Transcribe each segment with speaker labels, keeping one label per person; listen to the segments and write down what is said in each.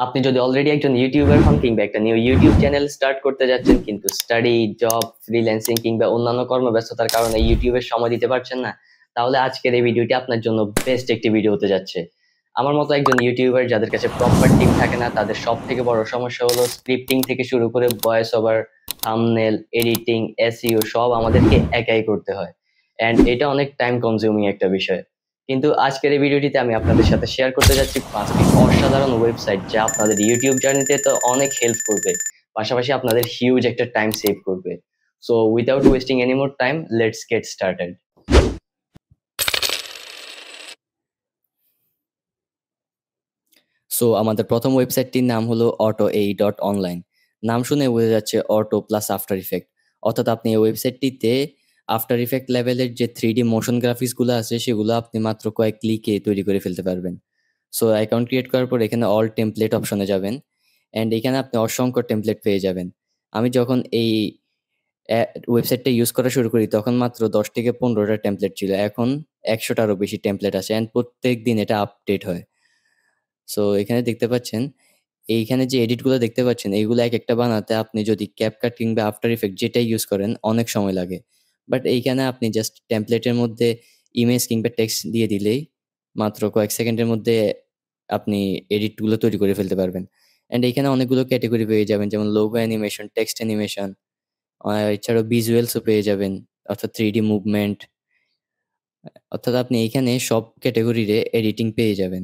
Speaker 1: আপনি যদি অলরেডি একজন ইউটিউবার হন কিংবা একটা নিউ ইউটিউব চ্যানেল স্টার্ট করতে যাচ্ছেন কিন্তু স্টাডি, জব, ফ্রিল্যান্সিং কিংবা অন্যান্য কর্মব্যস্ততার কারণে ইউটিউবের সময় দিতে পারছেন না, তাহলে আজকের এই ভিডিওটি আপনার জন্য বেস্ট একটি ভিডিও হতে যাচ্ছে। আমার মতো একজন ইউটিউবার যাদের কাছে প্রপার টিম থাকে না, তাদের সব থেকে বড় সমস্যা হলো স্ক্রিপ্টিং থেকে শুরু করে voice over, thumbnail, editing, SEO সব আমাদেরকে একাই করতে হয়। এন্ড এটা অনেক টাইম কনজিউমিং একটা বিষয়। কিন্তু আজকের এই ভিডিওটিতে আমি আপনাদের সাথে শেয়ার করতে যাচ্ছি 5টি অসাধারণ ওয়েবসাইট যা আপনাদের ইউটিউব জার্নিতে তো অনেক হেল্প করবে, পাশাপাশি আপনাদের হিউজ একটা টাইম সেভ করবে। So without wasting any more time, let's get started. So আমাদের প্রথম ওয়েবসাইটটির নাম হলো auto.ai.online। নাম শুনে বোঝা যাচ্ছে অটো প্লাস আফটার ইফেক্ট, অর্থাৎ আপনি এই ওয়েবসাইটটিতে আফটার ইফেক্ট লেভেলের যে 3D মোশন গ্রাফিক্স গুলো আছে সেগুলো আপনি মাত্র কয়েক ক্লিকে তৈরি করে ফেলতে পারবেন। সো অ্যাকাউন্ট ক্রিয়েট করার পর এখানে অল টেমপ্লেট অপশনে যাবেন, অ্যান্ড এখানে আপনি অসংখ্য টেমপ্লেট পেয়ে যাবেন। আমি যখন এই ওয়েবসাইটটা ইউজ করা শুরু করি তখন মাত্র 10 থেকে 15টা টেমপ্লেট ছিল, এখন 100টারও বেশি টেমপ্লেট আছে, অ্যান্ড প্রত্যেক দিন এটা আপডেট হয়। সো এখানে দেখতে পাচ্ছেন, এইখানে যে এডিট গুলো দেখতে পাচ্ছেন এইগুলো এক একটা বানাতে আপনি যদি ক্যাপকাট কিংবা আফটার ইফেক্ট যেটাই ইউজ করেন অনেক সময় লাগে। বাট এইখানে আপনি জাস্ট টেমপ্লেটের মধ্যে ইমেজ কিংবা টেক্সট দিয়ে দিলেই মাত্র কয়েক সেকেন্ডের মধ্যে আপনি এডিট গুলো তৈরি করে ফেলতে পারবেন। অ্যান্ড এইখানে অনেকগুলো ক্যাটেগরি পেয়ে যাবেন, যেমন লোগো অ্যানিমেশন, টেক্সট অ্যানিমেশন, এছাড়াও ভিজুয়ালসও পেয়ে যাবেন, অর্থাৎ 3D মুভমেন্ট। অর্থাৎ আপনি এইখানে সব ক্যাটেগরির এডিটিং পেয়ে যাবেন।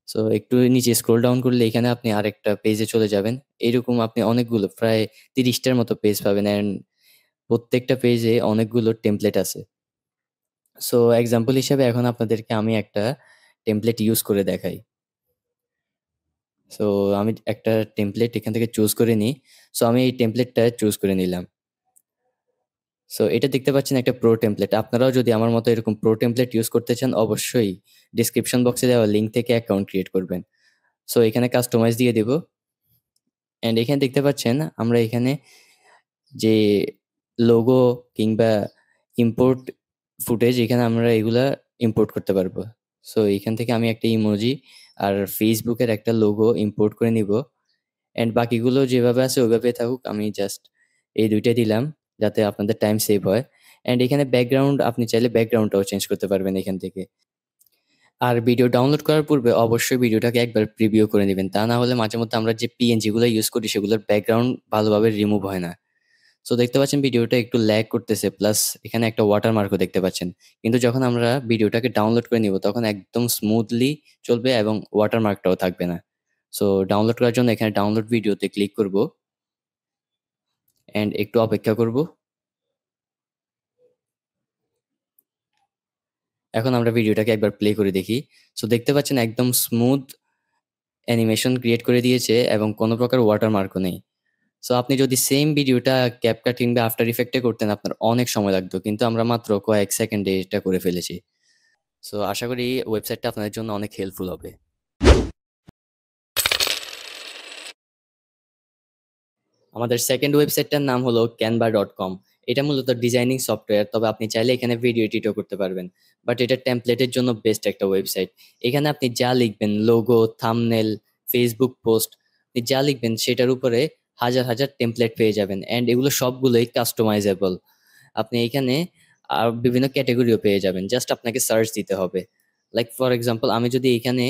Speaker 1: সো একটু নিচে স্ক্রল ডাউন করলে এখানে আপনি আরেকটা পেজে চলে যাবেন। এরকম আপনি অনেকগুলো প্রায় 30টার মতো পেজ পাবেন, অ্যান্ড প্রত্যেকটা পেজে অনেকগুলো টেমপ্লেট আছে। সো এক্সাম্পল হিসেবে এখন আপনাদেরকে আমি একটা টেমপ্লেট ইউজ করে দেখাই। সো আমি একটা টেমপ্লেট এখান থেকে চুজ করে নিই। সো আমি এই টেমপ্লেটটা চুজ করে নিলাম। সো এটা দেখতে পাচ্ছেন একটা প্রো টেমপ্লেট। আপনারাও যদি আমার মতো এরকম প্রো টেমপ্লেট ইউজ করতে চান অবশ্যই ডিসক্রিপশন বক্সে দেওয়া লিঙ্ক থেকে অ্যাকাউন্ট ক্রিয়েট করবেন। সো এখানে কাস্টমাইজ দিয়ে দিব, অ্যান্ড এখানে দেখতে পাচ্ছেন আমরা এখানে যে লোগো কিংবা ইম্পোর্ট ফুটেজ, এখানে আমরা এগুলা ইম্পোর্ট করতে পারবো। সো এখান থেকে আমি একটা ইমোজি আর ফেসবুকের একটা লোগো ইম্পোর্ট করে নিব, অ্যান্ড বাকিগুলো যেভাবে আছে ওইভাবে থাকুক, আমি জাস্ট এই দুইটা দিলাম যাতে আপনাদের টাইম সেভ হয়। অ্যান্ড এখানে ব্যাকগ্রাউন্ড আপনি চাইলে ব্যাকগ্রাউন্ডটাও চেঞ্জ করতে পারবেন এখান থেকে। আর ভিডিও ডাউনলোড করার পূর্বে অবশ্যই ভিডিওটাকে একবার প্রিভিউ করে নেবেন, তা না হলে মাঝে মধ্যে আমরা যে পিএনজি গুলো ইউজ করি সেগুলোর ব্যাকগ্রাউন্ড ভালোভাবে রিমুভ হয় না। সো দেখতে পাচ্ছেন ভিডিওটা একটু ল্যাগ করতেছে, প্লাস এখানে একটা ওয়াটারমার্কও দেখতে পাচ্ছেন। কিন্তু যখন আমরা ভিডিওটাকে ডাউনলোড করে নিব তখন একদম স্মুথলি চলবে এবং ওয়াটারমার্কটাও থাকবে না। সো ডাউনলোড করার জন্য এখানে ডাউনলোড ভিডিওতে ক্লিক করব, অ্যান্ড একটু অপেক্ষা করব। এখন আমরা ভিডিওটাকে একবার প্লে করে দেখি। সো দেখতে পাচ্ছেন একদম স্মুথ অ্যানিমেশন ক্রিয়েট করে দিয়েছে এবং কোনো প্রকার ওয়াটারমার্কও নেই। সো আপনি যদি সেম ভিডিওটা ক্যাপকাট কিংবা আফটার ইফেক্টে করতেন আপনার অনেক সময় লাগতো, কিন্তু আমরা মাত্র কয়েক সেকেন্ডে এটা করে ফেলেছি। সো আশা করি ওয়েবসাইটটা আপনাদের জন্য অনেক হেল্পফুল হবে। আমাদের সেকেন্ড ওয়েবসাইটটার নাম হলো canva.com। এটা মূলত ডিজাইনিং সফটওয়্যার, তবে আপনি চাইলে এখানে ভিডিও এডিটও করতে পারবেন। বাট এটা টেমপ্লেটের জন্য বেস্ট একটা ওয়েবসাইট। এখানে আপনি যা লিখবেন, লোগো, থাম্বনেল, ফেসবুক পোস্ট, আপনি যা লিখবেন সেটার উপরে হাজার হাজার টেমপ্লেট পেয়ে যাবেন, অ্যান্ড এগুলো সবগুলোই কাস্টমাইজেবল। আপনি এখানে আর বিভিন্ন ক্যাটেগরিও পেয়ে যাবেন, জাস্ট আপনাকে সার্চ দিতে হবে। লাইক ফর এক্সাম্পল আমি যদি এখানে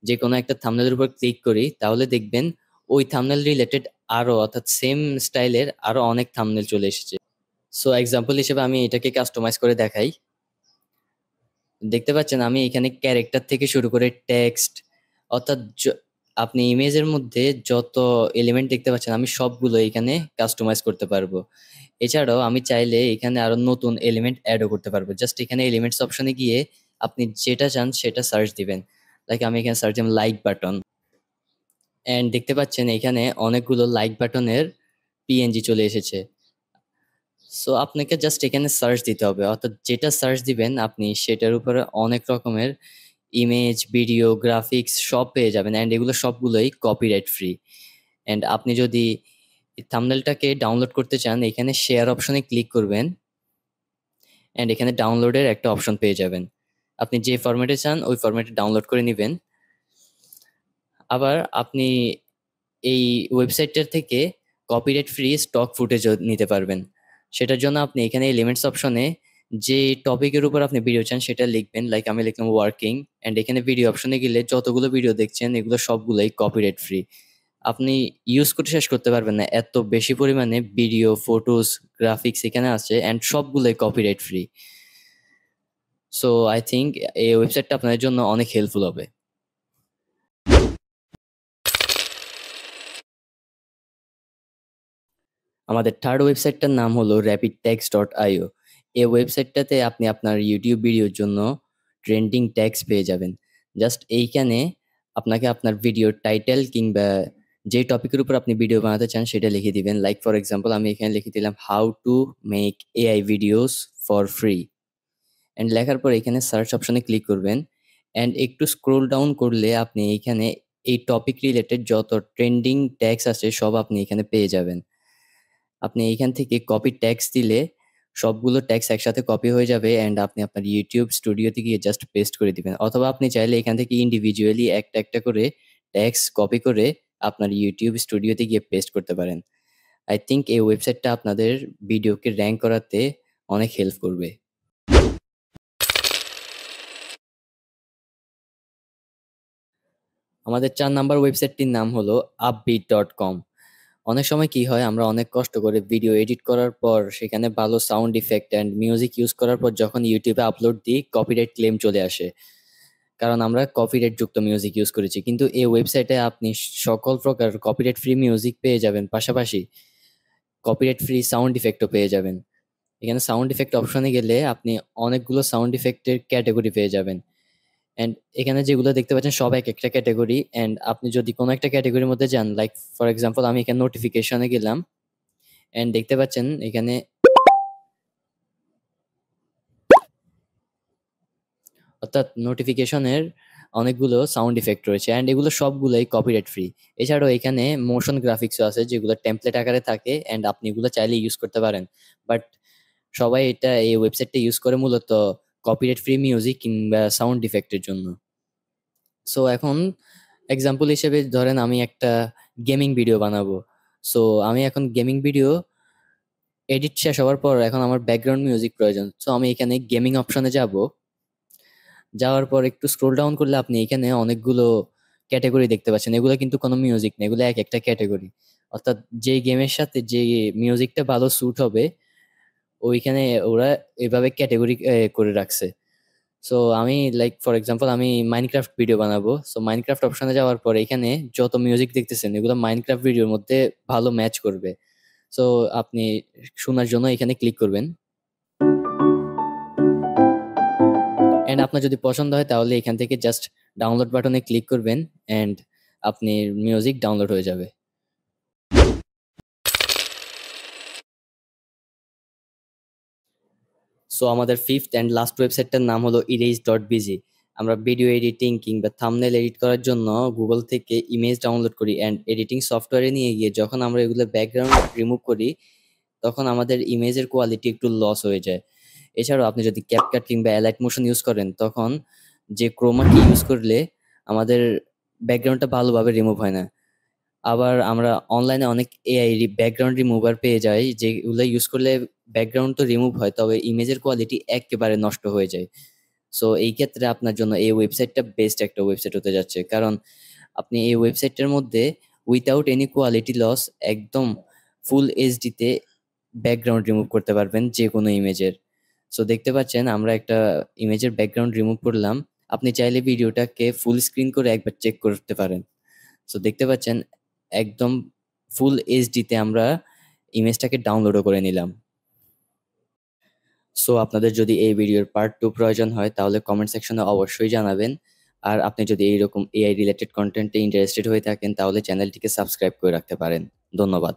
Speaker 1: যে কোনো একটা থাম্বনেলের উপর ক্লিক করি তাহলে দেখবেন ওই থাম্বনেল রিলেটেড আরো, অর্থাৎ সেম স্টাইলের আরো অনেক থাম্বনেল চলে এসেছে। সো এক্সাম্পল হিসেবে আমি এটাকে কাস্টমাইজ করে দেখাই। দেখতে পাচ্ছেন আমি এখানে ক্যারেক্টার থেকে শুরু করে টেক্সট, অর্থাৎ আপনি ইমেজের মধ্যে যত এলিমেন্ট দেখতে পাচ্ছেন আমি সবগুলো এখানে কাস্টমাইজ করতে পারবো। এছাড়াও আমি চাইলে এখানে আরো নতুন এলিমেন্ট অ্যাডও করতে পারবো। জাস্ট এখানে এলিমেন্টস অপশনে গিয়ে আপনি যেটা চান সেটা সার্চ দিবেন। লাইক আমি এখানে সার্চ দিলাম লাইক বাটন, এন্ড দেখতে পাচ্ছেন এখানে অনেকগুলো লাইক বাটনের পিএনজি চলে এসেছে। সো আপনাকে জাস্ট এখানে সার্চ দিতে হবে, অর্থাৎ যেটা সার্চ দিবেন আপনি সেটার উপরে অনেক রকমের ইমেজ, ভিডিও, গ্রাফিক্স সব পেয়ে যাবেন, অ্যান্ড এগুলো সবগুলোই কপিরাইট ফ্রি। অ্যান্ড আপনি যদি থাম্বনেলটাকে ডাউনলোড করতে চান এখানে শেয়ার অপশনে ক্লিক করবেন, অ্যান্ড এখানে ডাউনলোডের একটা অপশন পেয়ে যাবেন। আপনি যে ফরম্যাটে চান ওই ফরম্যাটে ডাউনলোড করে নেবেন। আবার আপনি এই ওয়েবসাইটটার থেকে কপিরাইট ফ্রি স্টক ফুটেজও নিতে পারবেন। সেটার জন্য আপনি এখানে এলিমেন্টস অপশনে যে টপিকের উপর আপনি ভিডিও চান সেটা লিখবেন, লাইক আমি লিখলাম ওয়ার্কিং, অ্যান্ড এখানে ভিডিও অপশনে গেলে যতগুলো ভিডিও দেখছেন এগুলো সবগুলোই কপিরাইট ফ্রি। আপনি ইউজ করতে শেষ করতে পারবেন না, এত বেশি পরিমাণে ভিডিও, ফটোস, গ্রাফিক্স এখানে আছে, অ্যান্ড সবগুলোই copyright free. So I think এই ওয়েবসাইটটা আপনাদের জন্য অনেক হেল্পফুল হবে। আমাদের থার্ড ওয়েবসাইটটার নাম হলো rapidtext.io। এই ওয়েবসাইটটাতে আপনি আপনার ইউটিউব ভিডিওর জন্য ট্রেন্ডিং ট্যাগস পেয়ে যাবেন। জাস্ট এইখানে আপনাকে আপনার ভিডিওর টাইটেল কিংবা যে টপিকের উপর আপনি ভিডিও বানাতে চান সেটা লিখে দিবেন। লাইক ফর এক্সাম্পল আমি এখানে লিখে দিলাম how to make AI videos for free, and লেখার পর এখানে সার্চ অপশনে ক্লিক করবেন, অ্যান্ড একটু স্ক্রোল ডাউন করলে আপনি এইখানে এই টপিক রিলেটেড যত ট্রেন্ডিং ট্যাগস আছে সব আপনি এখানে পেয়ে যাবেন। আপনি এইখান থেকে কপি ট্যাগস দিলে সবগুলো ট্যাগস একসাথে কপি হয়ে যাবে, অ্যান্ড আপনি আপনার ইউটিউব স্টুডিওতে গিয়ে জাস্ট পেস্ট করে দিবেন, অথবা আপনি চাইলে এখান থেকে ইন্ডিভিজুয়ালি একটা একটা করে ট্যাগস কপি করে আপনার ইউটিউব স্টুডিওতে গিয়ে পেস্ট করতে পারেন। আই থিঙ্ক এই ওয়েবসাইটটা আপনাদের ভিডিওকে র্যাঙ্ক করাতে অনেক হেল্প করবে। আমাদের ৪ নাম্বার ওয়েবসাইটটির নাম হলো upbeat.com। অনেক সময় কি হয়, আমরা অনেক কষ্ট করে ভিডিও এডিট করার পর সেখানে ভালো sound effect and music use করার পর যখন ইউটিউবে আপলোড দিই কপিরাইট ক্লেম চলে আসে, কারণ আমরা কপিরাইট যুক্ত মিউজিক ইউজ করেছি। কিন্তু এই ওয়েবসাইটে আপনি সকল প্রকার কপিরাইট ফ্রি মিউজিক পেয়ে যাবেন, পাশাপাশি কপিরাইট ফ্রি সাউন্ড ইফেক্টও পেয়ে যাবেন। এখানে সাউন্ড ইফেক্ট অপশনে গেলে আপনি অনেকগুলো সাউন্ড ইফেক্টের ক্যাটাগরি পেয়ে যাবেন, অ্যান্ড এখানে যেগুলো দেখতে পাচ্ছেন সব এক একটা ক্যাটাগরি, অ্যান্ড আপনি যদি কোনো একটা ক্যাটাগরির মধ্যে যান, লাইক ফর এক্সাম্পল আমি এখানে নোটিফিকেশনে গেলাম, অ্যান্ড দেখতে পাচ্ছেন এখানে অর্থাৎ নোটিফিকেশনের অনেকগুলো সাউন্ড ইফেক্ট রয়েছে, অ্যান্ড এগুলো সবগুলোই কপিরাইট ফ্রি। এছাড়াও এখানে মোশন গ্রাফিক্সও আছে যেগুলো টেমপ্লেট আকারে থাকে, অ্যান্ড আপনি এগুলো চাইলে ইউজ করতে পারেন। বাট সবাই এটা এই ওয়েবসাইটটা ইউজ করে মূলত কপিরাইট ফ্রি মিউজিক কিংবা সাউন্ড ইফেক্টের জন্য। সো এখন এক্সাম্পল হিসেবে ধরেন আমি একটা গেমিং ভিডিও বানাবো। সো আমি এখন গেমিং ভিডিও এডিট শেষ হওয়ার পর এখন আমার ব্যাকগ্রাউন্ড মিউজিক প্রয়োজন। সো আমি এখানে গেমিং অপশনে যাব, যাওয়ার পর একটু স্ক্রোল ডাউন করলে আপনি এখানে অনেকগুলো ক্যাটাগরি দেখতে পাচ্ছেন। এগুলো কিন্তু কোনো মিউজিক না, এগুলো এক একটা ক্যাটাগরি। অর্থাৎ যে গেমের সাথে যে মিউজিকটা ভালো স্যুট হবে ওইখানে ওরা এভাবে ক্যাটাগরি করে রাখছে। সো আমি লাইক ফর এক্সাম্পল আমি মাইনক্রাফট ভিডিও বানাবো। সো মাইনক্রাফট অপশনে যাওয়ার পর এখানে যত মিউজিক দেখতেছেন এগুলো মাইনক্রাফট ভিডিওর মধ্যে ভালো ম্যাচ করবে। সো আপনি শোনার জন্য এখানে ক্লিক করবেন, এন্ড আপনার যদি পছন্দ হয় তাহলে এখান থেকে জাস্ট ডাউনলোড বাটনে ক্লিক করবেন, এন্ড আপনি মিউজিক ডাউনলোড হয়ে যাবে। সো আমাদের ফিফথ অ্যান্ড লাস্ট ওয়েবসাইটটার নাম হলো erase.bg। আমরা ভিডিও এডিটিং কিংবা থাম্বনেল এডিট করার জন্য গুগল থেকে ইমেজ ডাউনলোড করি, অ্যান্ড এডিটিং সফটওয়্যারে নিয়ে গিয়ে যখন আমরা এগুলো ব্যাকগ্রাউন্ড রিমুভ করি তখন আমাদের ইমেজের কোয়ালিটি একটু লস হয়ে যায়। এছাড়াও আপনি যদি ক্যাপকাট কিংবা অ্যালাইট মোশন ইউজ করেন তখন যে ক্রোমাকি ইউজ করলে আমাদের ব্যাকগ্রাউন্ডটা ভালোভাবে রিমুভ হয় না। আবার আমরা অনলাইনে অনেক এআই ব্যাকগ্রাউন্ড রিমুভার পেয়ে যাই যেগুলো ইউজ করলে ব্যাকগ্রাউন্ড তো রিমুভ হয় তবে ইমেজের কোয়ালিটি একেবারে নষ্ট হয়ে যায়। সো এই ক্ষেত্রে আপনার জন্য এই ওয়েবসাইটটা বেস্ট একটা ওয়েবসাইট হতে যাচ্ছে, কারণ আপনি এই ওয়েবসাইটটার মধ্যে উইথাউট এনি কোয়ালিটি লস একদম ফুল এইচডিতে ব্যাকগ্রাউন্ড রিমুভ করতে পারবেন যে কোনো ইমেজের। সো দেখতে পাচ্ছেন আমরা একটা ইমেজের ব্যাকগ্রাউন্ড রিমুভ করলাম, আপনি চাইলে ভিডিওটাকে ফুল স্ক্রিন করে একবার চেক করতে পারেন। সো দেখতে পাচ্ছেন একদম ফুল এইচডিতে আমরা ইমেজটাকে ডাউনলোডও করে নিলাম। সো আপনাদের যদি এই ভিডিওর পার্ট 2 প্রয়োজন হয় তাহলে কমেন্ট সেকশনে অবশ্যই জানাবেন। আর আপনি যদি এইরকম এআই রিলেটেড কন্টেন্টে ইন্টারেস্টেড হয়ে থাকেন তাহলে চ্যানেলটিকে সাবস্ক্রাইব করে রাখতে পারেন। ধন্যবাদ।